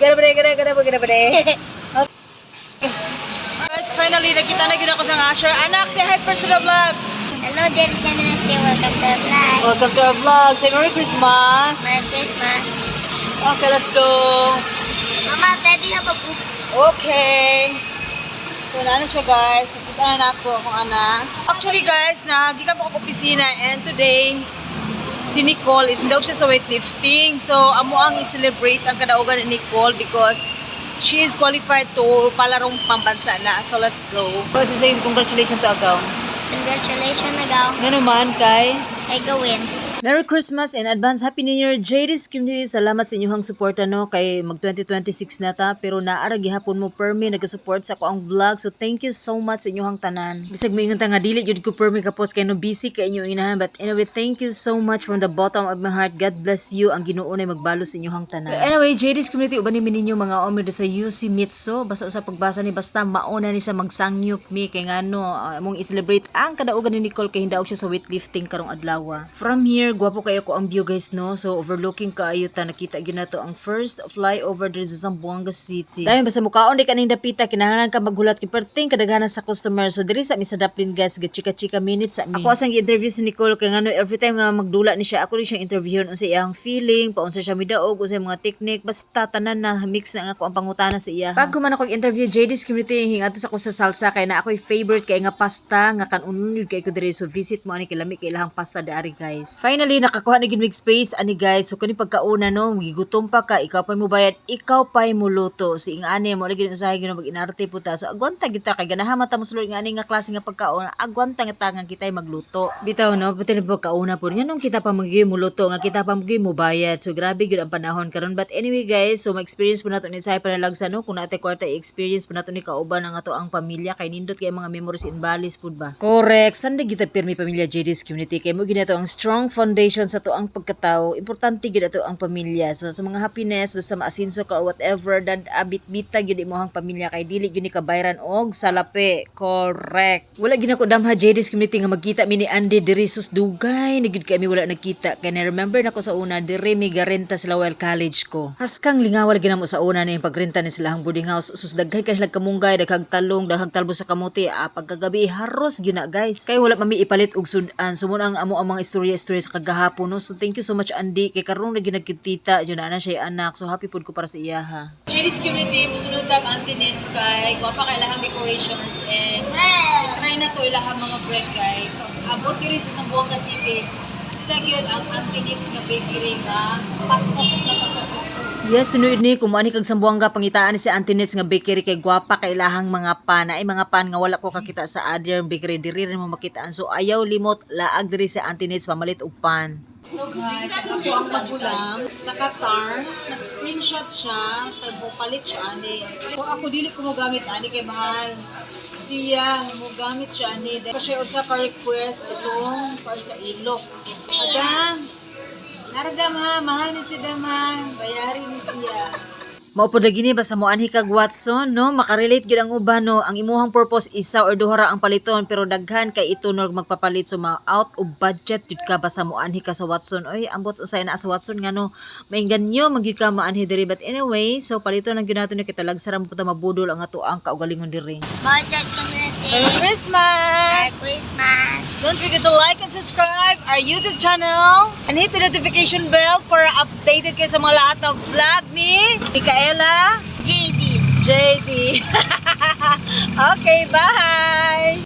Guys, finally, nakita na yun ako sa Asher. Anak, say hi first to the vlog. Hello, Jen Community. Welcome to the vlog. Welcome to our vlog. Say Merry Christmas. Merry Christmas. Okay, let's go. Mama, daddy have a book. Okay. So, na siya guys. Nakita na ako akong anak. Actually guys, nagikan po ako opisina and today, si Nicole is daw siya sa weightlifting. So, amo ang i-celebrate ang kadaugan ni Nicole because she is qualified to palarong pambansa na. So, let's go. So, say congratulations to Agaw. Congratulations, Agaw. Nga naman kay Ay gawin. Merry Christmas and advance Happy New Year, JD's Community. Salamat sa inyong suporta no kay mag 2026 na ta pero naara gihapon mo permi nagasupport sa ako ang vlog. So thank you so much sa inyong tanan. Bisag mo ingon ta nga dili jud ko permi ka post kay no busy kay inyo inahan, but anyway thank you so much from the bottom of my heart. God bless you. Ang Ginoo nay magbalo sa inyong tanan. Anyway, JD's Community uban ni ninyo mga omer sa UC Mitso basta sa pagbasa ni basta mauna ni sa magsangyup mi kay ngano among i-celebrate ang kadaugan ni Nicole kay hindaog siya sa weightlifting karong adlaw. From here gwapo kayo ko ang view guys no. So overlooking kaayo ta nakita gyud nato ang first flyover diri sa Zamboanga City. Dahil basta mukaon di kaning dapita kinahanglan ka maghulat kay perting kadaghanan sa customer. So diri sa mi sa Daplin guys gachika-chika minutes sa mi. Ako asang interview si Nicole kay ngano every time nga magdula ni siya ako rin siyang interviewon unsa iyang feeling, paunsa siya midaog unsa mga technique basta tanan na mix na nga ako ang pangutana sa iya. Pag man ako interview JD's Community hingadto sa ko sa salsa kay na ako'y favorite kay nga pasta nga kanunon yun kay ko diri. So visit mo ani kay lami kay ilahang pasta dari guys. Finally, nakakuha na gid mig space ani guys. So kani pagkauna no, gigutom pa ka, ikaw pa mo bayad, ikaw pa mo luto. Si ingani mo lagi usahay gyud mag-inarte puta. So agwanta kita kay ganahan mata mo sulod nga ani nga klase nga pagkaon. Agwanta nga tangang kitay magluto. Bitaw no, pati na pagkauna po. Nganong kita pa magi mo luto, nga kita pa magi mo bayad. So grabe gyud ang panahon karon. But anyway guys, so ma-experience po nato ni say panalagsa no, kung naate kwarta i-experience po nato ni kauban ang ato ang pamilya kay nindot kay mga memories in Balis pud ba. Correct. Sande kita pirmi pamilya JD's Community kay mo ginato ang strong foundation sa to ang pagkatao. Importante gid ato ang pamilya. So sa mga happiness basta maasinso ka or whatever dad abit-bita gyud imong pamilya kay dili gyud ni kabayran og salapi. Correct. Wala gyud ako damha JD's Community nga magkita mi ni Andy diri sus dugay na gyud kami wala nagkita kay na remember nako sa una diri mi garenta sila while college ko. Haskang lingawal ginamo sa una ni pagrenta ni silahang boarding house. Sus daghay kay sila kamunggay daghang talong daghang talbo sa kamuti pagkagabi haros gyud na guys. Kay wala mami ipalit og sudan sumon ang amo ang mga istorya sa kagahapon no. So thank you so much Andy kay karon na ginagkita jud na siya anak. So happy pud ko para sa iya ha. JD's Community musunod tag anti-nets kay gwapa kay ilahang decorations and try na to ilahang mga bread kay abot diri sa Zamboanga City. Isa gyud ang anti-nets nga bakery nga pasok na pasok. Yes, tinuod ni kung maani kag Zamboanga pangitaan ni si Antinets nga bakery kay gwapa kay ilahang mga pan. Ay mga pan nga wala ko kakita sa other bakery diri rin mo makitaan. So ayaw limot laag diri sa Antinets pamalit og pan. So guys, ako ang magulang sa Qatar, nag-screenshot siya, tagbo palit siya ani. So ako dili ko mo gamit ani kay mahal. Siya mo gamit siya ani. Kasi usa ka request itong para sa ilok. Ada naradama, mahal ni si Damang, bayarin ni siya. Maupod lagi ni basta mo anhi kag Watson no, makarelate gid ang uban no. Ang imuhang purpose isa or duha ra ang paliton pero daghan kay ito no magpapalit so out of budget jud ka basta mo anhi ka sa Watson. Oy, ambot usay na sa Watson nga no. Maingganyo magyud ka maanhi diri but anyway, so paliton ang ginato ni kitalag sara mo puta mabudol ang ato ang kaugalingon diri. Budget Community. Merry Christmas. Merry Christmas. Don't forget to like and subscribe our YouTube channel and hit the notification bell para updated kayo sa mga lahat ng vlog ni Micaela JD. JD. Okay, bye!